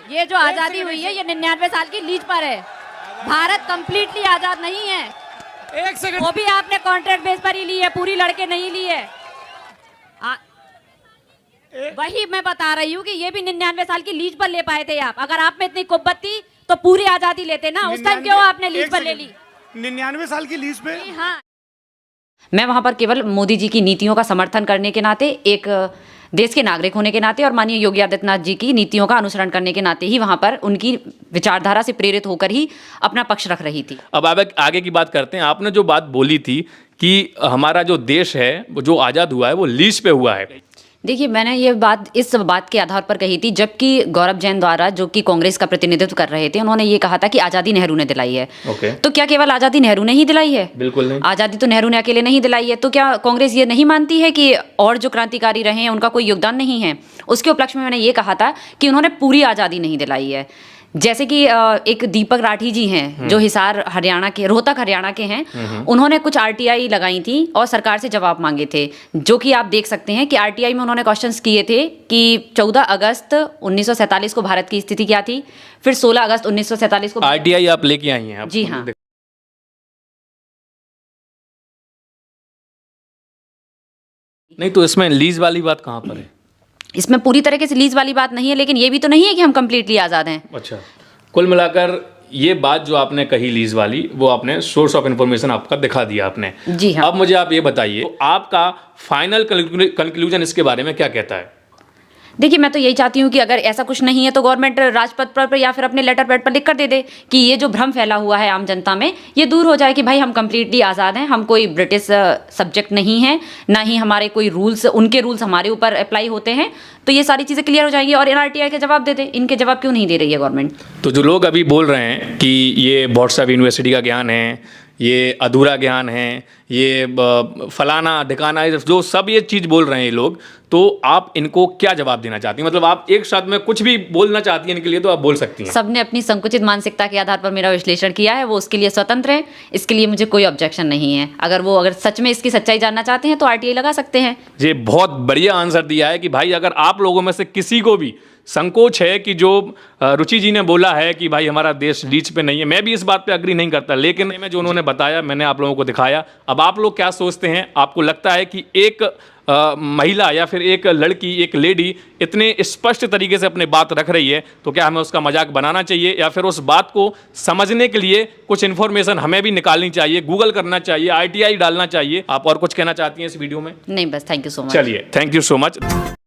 ये जो आजादी हुई है ये 99 साल की लीज पर है। भारत कंप्लीटली आजाद नहीं है। एक सेकंड, वो भी आपने कॉन्ट्रैक्ट बेस पर ही ली है, पूरी लड़के नहीं ली है। वही मैं बता रही हूँ कि ये भी 99 साल की लीज पर ले पाए थे आप। अगर आप में इतनी कुब्बत थी तो पूरी आजादी लेते ना। उस टाइम क्यों आपने लीज पर ले ली? 99 साल की लीज पे? हाँ, मैं वहां पर केवल मोदी जी की नीतियों का समर्थन करने के नाते, एक देश के नागरिक होने के नाते और माननीय योगी आदित्यनाथ जी की नीतियों का अनुसरण करने के नाते ही वहां पर उनकी विचारधारा से प्रेरित होकर ही अपना पक्ष रख रही थी। अब आगे की बात करते हैं। आपने जो बात बोली थी कि हमारा जो देश है वो जो आज़ाद हुआ है वो लीज पे हुआ है। देखिए, मैंने ये बात इस बात के आधार पर कही थी जबकि गौरव जैन द्वारा, जो कि कांग्रेस का प्रतिनिधित्व कर रहे थे, उन्होंने ये कहा था कि आज़ादी नेहरू ने दिलाई है। ओके। तो क्या केवल आज़ादी नेहरू ने ही दिलाई है? बिल्कुल नहीं। आज़ादी तो नेहरू ने अकेले नहीं दिलाई है। तो क्या कांग्रेस ये नहीं मानती है कि और जो क्रांतिकारी रहे हैं उनका कोई योगदान नहीं है? उसके उपलक्ष्य में मैंने ये कहा था कि उन्होंने पूरी आज़ादी नहीं दिलाई है। जैसे कि एक दीपक राठी जी हैं जो हिसार हरियाणा के, रोहतक हरियाणा के हैं, उन्होंने कुछ आरटीआई लगाई थी और सरकार से जवाब मांगे थे, जो कि आप देख सकते हैं कि आरटीआई में उन्होंने क्वेश्चंस किए थे कि 14 अगस्त 1947 को भारत की स्थिति क्या थी, फिर 16 अगस्त 1947 को आरटीआई आप लेके आई हैं? जी हाँ। नहीं तो इसमें लीज वाली बात कहाँ पर है? इसमें पूरी तरीके से लीज वाली बात नहीं है, लेकिन ये भी तो नहीं है कि हम कंप्लीटली आज़ाद हैं। अच्छा, कुल मिलाकर ये बात जो आपने कही लीज वाली, वो आपने सोर्स ऑफ इंफॉर्मेशन आपका दिखा दिया आपने। जी हाँ। अब मुझे आप ये बताइए, तो आपका फाइनल कंक्लूजन इसके बारे में क्या कहता है? देखिए, मैं तो यही चाहती हूँ कि अगर ऐसा कुछ नहीं है तो गवर्नमेंट राजपथ पर या फिर अपने लेटर पैड पर लिख कर दे दे कि ये जो भ्रम फैला हुआ है आम जनता में, ये दूर हो जाए कि भाई हम कंप्लीटली आज़ाद हैं, हम कोई ब्रिटिश सब्जेक्ट नहीं हैं, ना ही हमारे कोई रूल्स, उनके रूल्स हमारे ऊपर अप्लाई होते हैं। तो ये सारी चीज़ें क्लियर हो जाएंगी और एनआरटीआई के जवाब दे दे। इनके जवाब क्यों नहीं दे रही है गवर्नमेंट? तो जो लोग अभी बोल रहे हैं कि ये व्हाट्सएप यूनिवर्सिटी का ज्ञान है, ये अधूरा ज्ञान है, ये फलाना ढिकाना, जो सब ये चीज़ बोल रहे हैं ये लोग, तो आप इनको क्या जवाब देना चाहती हैं? मतलब आप एक साथ में कुछ भी बोलना चाहती हैं इनके लिए तो आप बोल सकती हैं। सबने अपनी संकुचित मानसिकता के आधार पर मेरा विश्लेषण किया है, वो उसके लिए स्वतंत्र है। इसके लिए मुझे कोई ऑब्जेक्शन नहीं है। अगर सच में इसकी सच्चाई जानना चाहते हैं तो आरटीआई लगा सकते हैं। ये बहुत बढ़िया आंसर दिया है कि भाई अगर आप लोगों में से किसी को भी संकोच है कि जो रुचि जी ने बोला है कि भाई हमारा देश लीज पे नहीं है, मैं भी इस बात पे अग्री नहीं करता, लेकिन मैं जो उन्होंने बताया मैंने आप लोगों को दिखाया। अब आप लोग क्या सोचते हैं? आपको लगता है कि एक महिला या फिर एक लड़की, एक लेडी इतने स्पष्ट तरीके से अपनी बात रख रही है, तो क्या हमें उसका मजाक बनाना चाहिए या फिर उस बात को समझने के लिए कुछ इन्फॉर्मेशन हमें भी निकालनी चाहिए, गूगल करना चाहिए, आरटीआई डालना चाहिए? आप और कुछ कहना चाहती हैं इस वीडियो में? नहीं, बस थैंक यू सो मच। चलिए, थैंक यू सो मच।